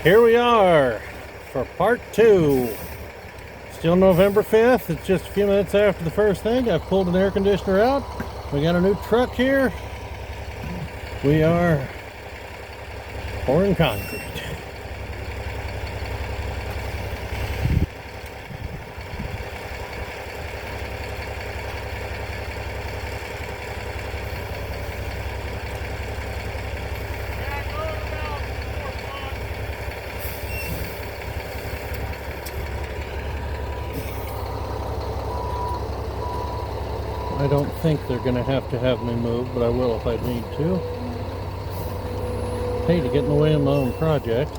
Here we are for part two. Still November 5th. It's just a few minutes after the first thing. I've pulled an air conditioner out. We got a new truck here. We are pouring concrete. I don't think they're going to have me move, but I will if I need to. Hate to get in the way of my own project.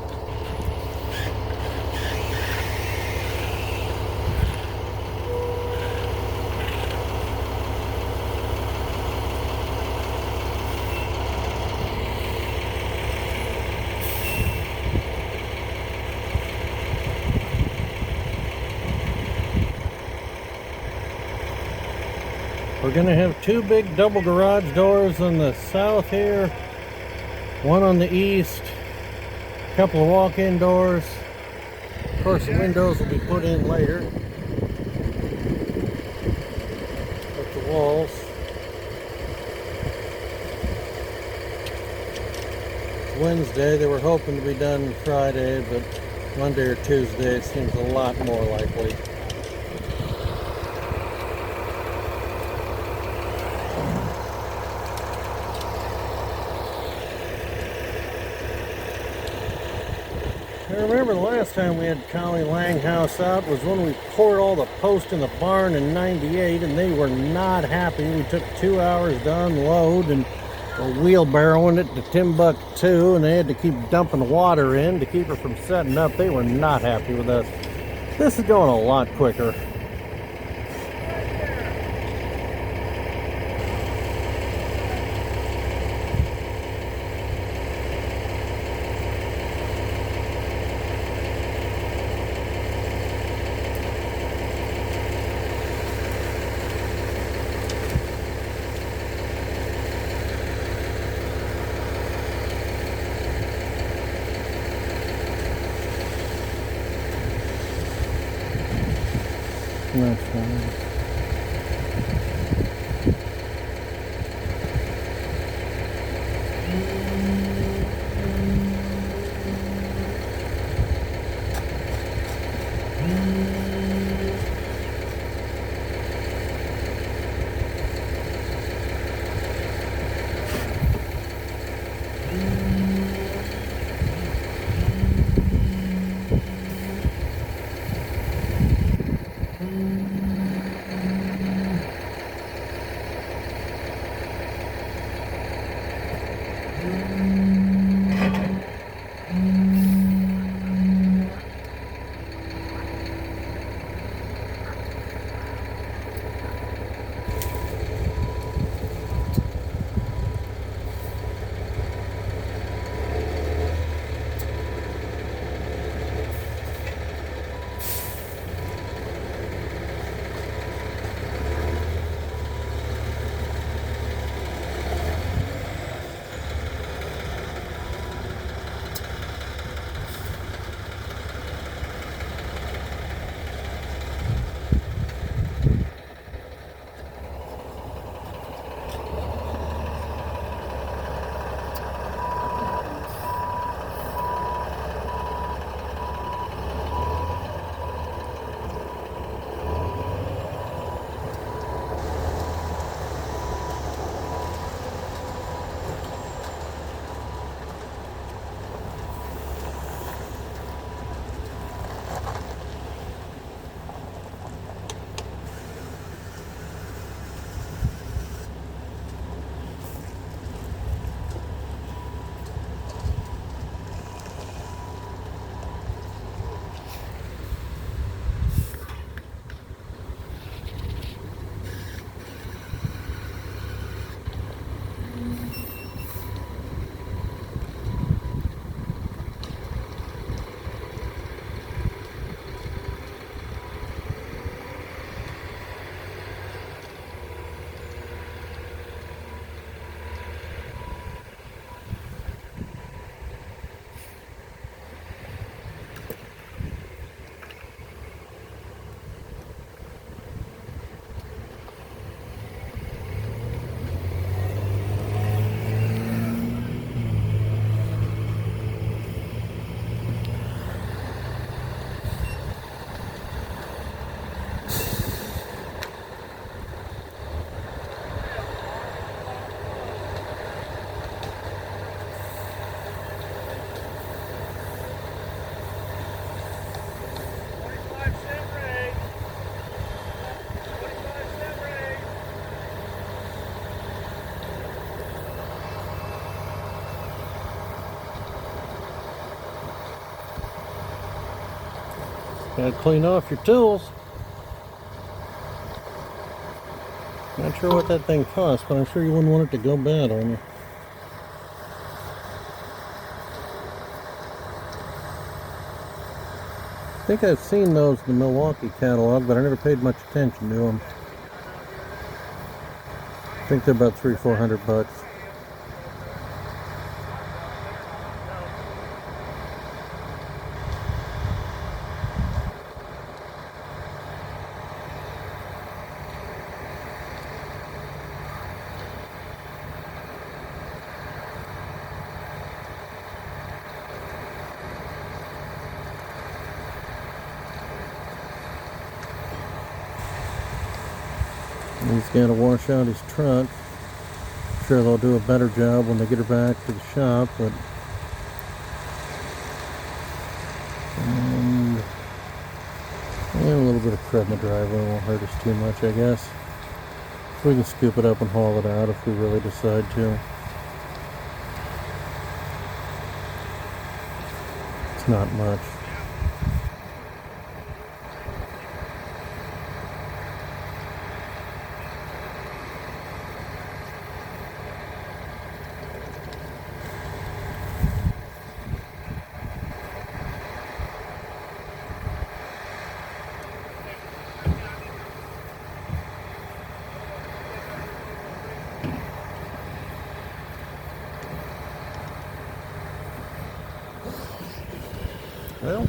We're going to have two big double garage doors on the south here, one on the east, a couple of walk-in doors. Of course, the windows will be put in later with the walls. It's Wednesday. They were hoping to be done Friday, but Monday or Tuesday it seems a lot more likely. I remember the last time we had Collie Langhouse out was when we poured all the posts in the barn in '98, and they were not happy. We took 2 hours to unload and wheelbarrowing it to Timbuktu, and they had to keep dumping water in to keep her from setting up. They were not happy with us. This is going a lot quicker. That's fine. Gotta clean off your tools. Not sure what that thing costs, but I'm sure you wouldn't want it to go bad on you. I think I've seen those in the Milwaukee catalog, but I never paid much attention to them. I think they're about $300-400. He's got to wash out his truck. I'm sure they'll do a better job when they get her back to the shop, but a little bit of crud in the driveway won't hurt us too much, I guess. We can scoop it up and haul it out if we really decide to. It's not much. Well,